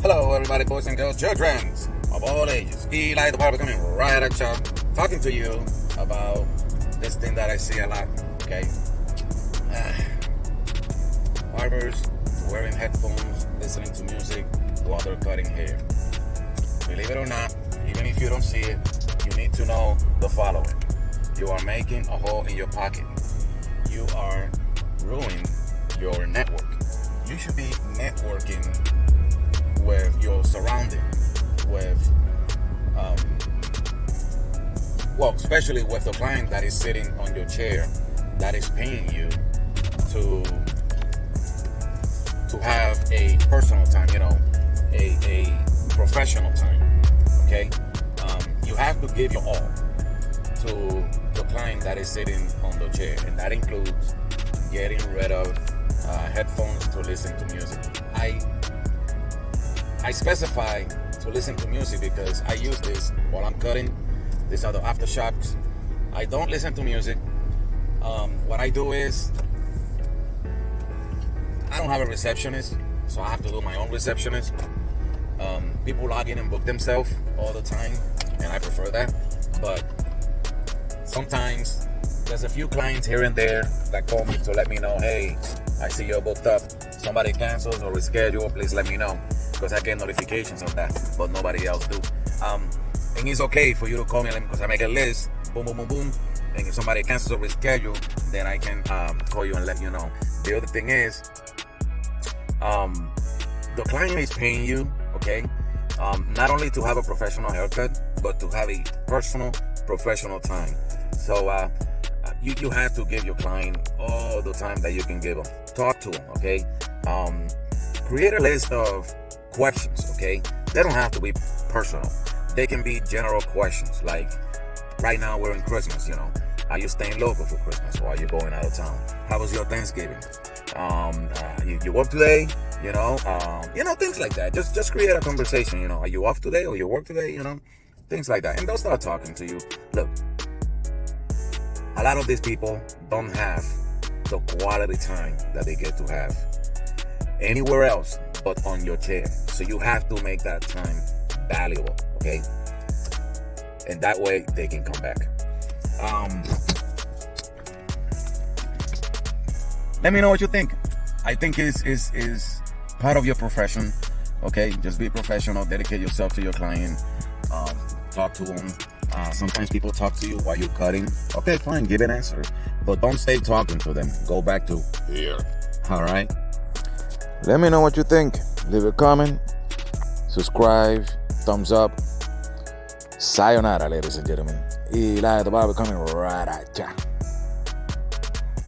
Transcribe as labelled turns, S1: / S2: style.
S1: Hello, everybody, boys and girls, children of all ages. Eli the Barber coming right at you, talking to you about this thing that I see a lot, okay? Barbers wearing headphones, listening to music while they're cutting hair. Believe it or not, even if you don't see it, you need to know the following. You are making a hole in your pocket. You are ruining your network. You should be networking with your surrounding, with especially with the client that is sitting on your chair, that is paying you to have a personal time, a professional time. Okay, you have to give your all to the client that is sitting on the chair, and that includes getting rid of headphones to listen to music. I specify to listen to music because I use this while I'm cutting. These are the aftershocks. I don't listen to music. What I do is, I don't have a receptionist, so I have to do my own receptionist. People log in and book themselves all the time, and I prefer that. But sometimes there's a few clients here and there that call me to let me know, hey, I see you're booked up. Somebody cancels or reschedule, please let me know. Because I get notifications of that, but nobody else do. And it's okay for you to call me because I make a list, boom, boom, boom, boom. And if somebody cancels or reschedule, then I can call you and let you know. The other thing is, the client is paying you, okay? Not only to have a professional haircut, but to have a personal, professional time. So you have to give your client all the time that you can give them. Talk to them, okay? Create a list of questions, okay? They don't have to be personal. They can be general questions, like right now we're in Christmas, are you staying local for Christmas or are you going out of town? How was your Thanksgiving? You work today? Things like that. Just create a conversation. Are you off today or you work today? Things like that, and they'll start talking to you. Look, a lot of these people don't have the quality time that they get to have anywhere else but on your chair. So you have to make that time valuable, okay? And that way they can come back. Let me know what you think. I think is part of your profession, okay? Just be professional, dedicate yourself to your client, talk to them. Sometimes people talk to you while you're cutting. Okay, fine, give an answer. But don't stay talking to them. Go back to here. All right?
S2: Let me know what you think. Leave a comment, subscribe, thumbs up. Sayonara, ladies and gentlemen. Eli the Barber coming right at ya.